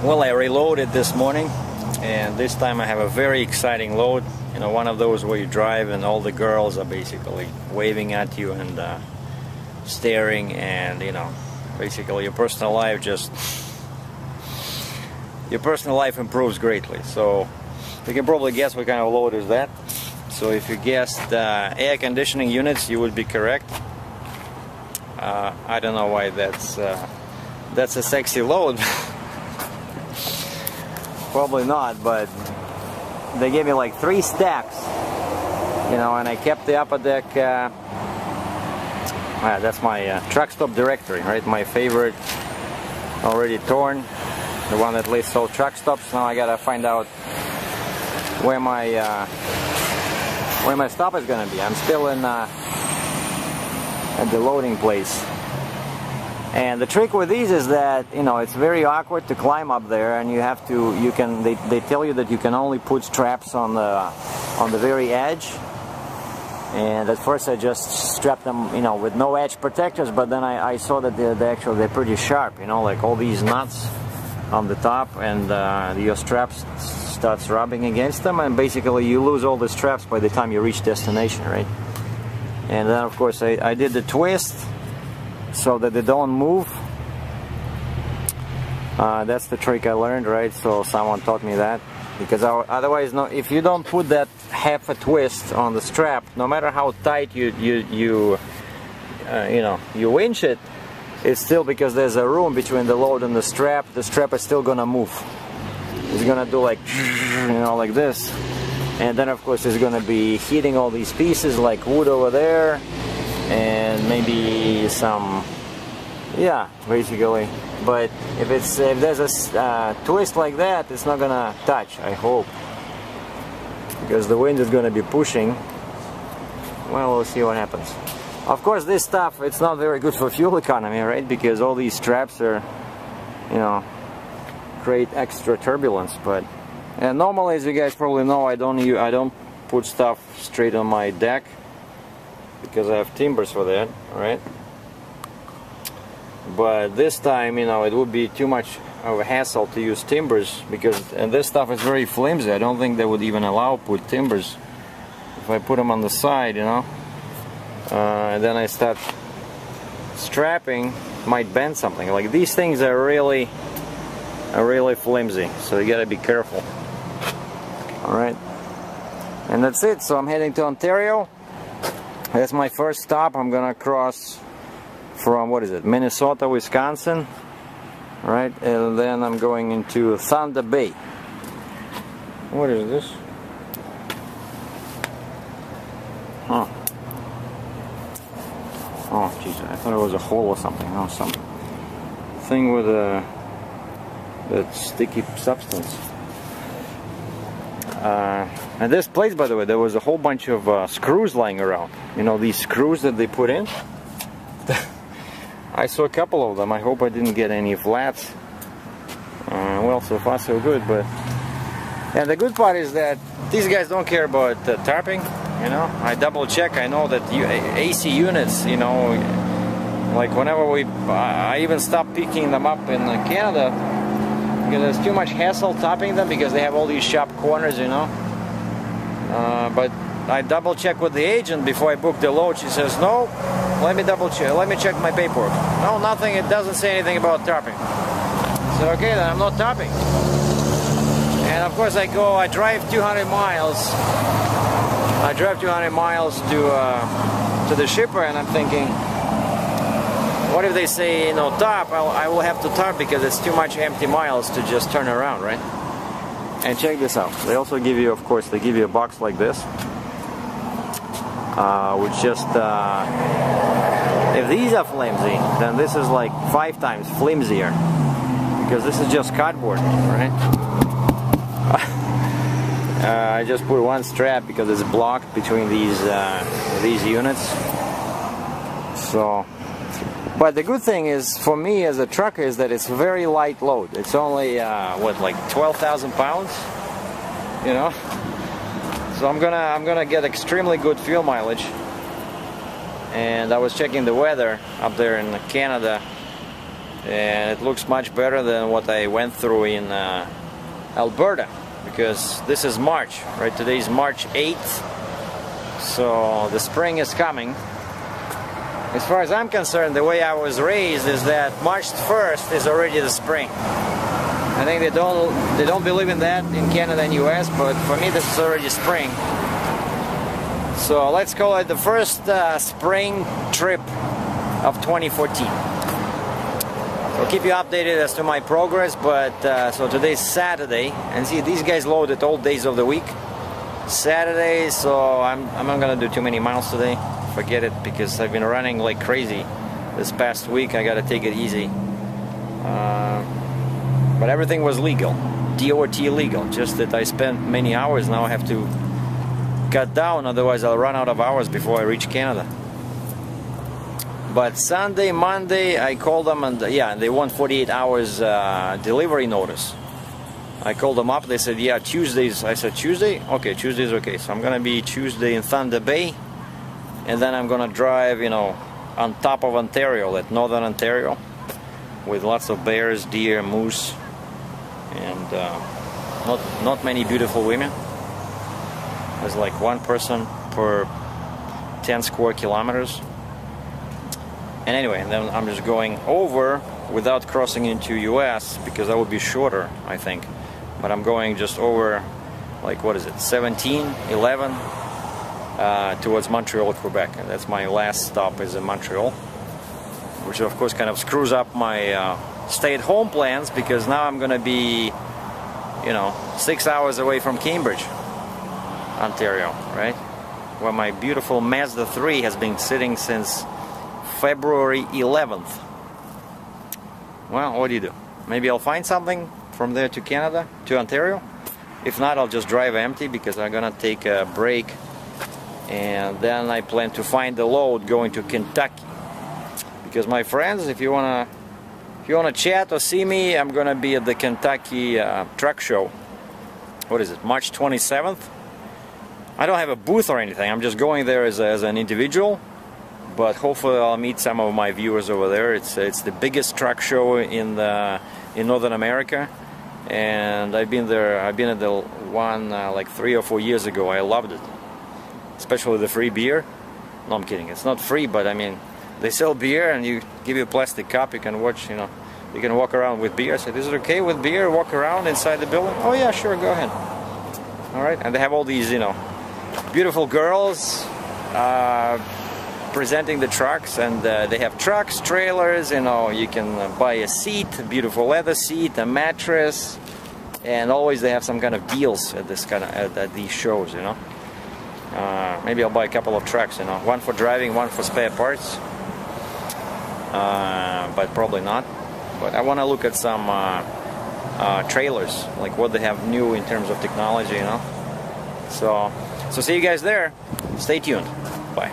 Well, I reloaded this morning, and this time I have a very exciting load. You know, one of those where you drive and all the girls are basically waving at you and staring, and you know, basically your personal life improves greatly. So you can probably guess what kind of load is that. So if you guessed air conditioning units, you would be correct. I don't know why that's a sexy load. Probably not, but they gave me like 3 stacks, you know, and I kept the upper deck. That's my truck stop directory, right? My favorite, already torn, the one that lists all truck stops. Now I gotta find out where my stop is gonna be. I'm still in at the loading place. And the trick with these is that, you know, it's very awkward to climb up there, and they tell you that you can only put straps on the very edge. And at first I just strapped them, you know, with no edge protectors, but then I saw that they're pretty sharp, you know, like all these nuts on the top, and your straps starts rubbing against them, and basically you lose all the straps by the time you reach destination, right? And then of course I did the twist so that they don't move. That's the trick I learned, right? So someone taught me that, because otherwise, no, if you don't put that half a twist on the strap, no matter how tight you winch it, it's still, because there's a room between the load and the strap is still gonna move. It's gonna do like, you know, like this, and then of course it's gonna be hitting all these pieces like wood over there, and maybe some, yeah, basically. But if there's a twist like that, it's not gonna touch, I hope, because the wind is gonna be pushing. Well, we'll see what happens. Of course, this stuff, it's not very good for fuel economy, right? Because all these straps are, you know, create extra turbulence. But and normally, as you guys probably know, I don't put stuff straight on my deck, because I have timbers for that, right? But this time, you know, it would be too much of a hassle to use timbers, and this stuff is very flimsy. I don't think they would even allow put timbers if I put them on the side, you know. And then I start strapping, might bend something. Like, these things are really flimsy, so you gotta be careful. All right, and that's it. So I'm heading to Ontario. That's my first stop. I'm gonna cross from, what is it, Minnesota, Wisconsin, right? And then I'm going into Thunder Bay. What is this? Huh. Oh, jeez, I thought it was a hole or something. No, some thing with that sticky substance. And this place, by the way, there was a whole bunch of screws lying around. You know, these screws that they put in? I saw a couple of them. I hope I didn't get any flats. Well, so far so good. But and the good part is that these guys don't care about tarping. You know, I double check. I know that AC units, you know, like whenever I even stopped picking them up in Canada, because there's too much hassle topping them, because they have all these sharp corners, you know. But I double check with the agent before I book the load. She says, no, let me double check, let me check my paperwork. No, nothing, it doesn't say anything about tarping. So okay, then I'm not tarping. And of course I drive 200 miles. I drive 200 miles to the shipper, and I'm thinking, what if they say, you know, tarp? I will have to tarp, because it's too much empty miles to just turn around, right? And check this out. They also give you, of course, they give you a box like this, which just, if these are flimsy, then this is like 5 times flimsier, because this is just cardboard, right? I just put one strap because it's blocked between these units. So, but the good thing is for me as a trucker is that it's very light load. It's only what, like 12,000 pounds, you know. So I'm gonna get extremely good fuel mileage. And I was checking the weather up there in Canada, and it looks much better than what I went through in Alberta, because this is March, right? Today is March 8th, so the spring is coming. As far as I'm concerned, the way I was raised is that March 1st is already the spring. I think they don't believe in that in Canada and US, but for me this is already spring. So let's call it the first spring trip of 2014. I'll keep you updated as to my progress, but so today's Saturday, and see, these guys loaded all days of the week. Saturday, so I'm not gonna do too many miles today. Forget it, because I've been running like crazy this past week. I gotta take it easy. But everything was legal, DOT legal, just that I spent many hours. Now I have to cut down, otherwise I'll run out of hours before I reach Canada. But Sunday, Monday, I called them, and yeah, they want 48 hours delivery notice. I called them up, they said, yeah, Tuesdays. I said, Tuesday? Okay, Tuesday's okay. So I'm gonna be Tuesday in Thunder Bay, and then I'm gonna drive, you know, on top of Ontario, at northern Ontario, with lots of bears, deer, moose, and not many beautiful women. There's like one person per 10 square kilometers. And anyway, and then I'm just going over without crossing into US, because that would be shorter, I think. But I'm going just over, like, what is it, 17, 11, towards Montreal, Quebec. And that's my last stop, is in Montreal, which of course kind of screws up my stay-at-home plans, because now I'm gonna be, you know, 6 hours away from Cambridge, Ontario, right? Where my beautiful Mazda 3 has been sitting since February 11th. Well, what do you do? Maybe I'll find something from there to Canada, to Ontario. If not, I'll just drive empty, because I'm gonna take a break, and then I plan to find the load going to Kentucky. Because my friends, if you wanna chat or see me, I'm gonna be at the Kentucky truck show. What is it, March 27th? I don't have a booth or anything. I'm just going there as an individual, but hopefully I'll meet some of my viewers over there. It's the biggest truck show in Northern America, and I've been there. I've been at the one like 3 or 4 years ago. I loved it, especially the free beer. No, I'm kidding. It's not free, but I mean, they sell beer, and you give you a plastic cup. You can watch, you know, you can walk around with beer. I said, is it okay with beer? Walk around inside the building? Oh yeah, sure, go ahead. All right, and they have all these, you know, beautiful girls presenting the trucks, and they have trucks, trailers, you know, you can buy a seat, a beautiful leather seat, a mattress, and always they have some kind of deals at this kind of at these shows, you know. Maybe I'll buy a couple of trucks, you know, one for driving, one for spare parts, but probably not. But I want to look at some trailers, like what they have new in terms of technology, you know. So see you guys there. Stay tuned. Bye.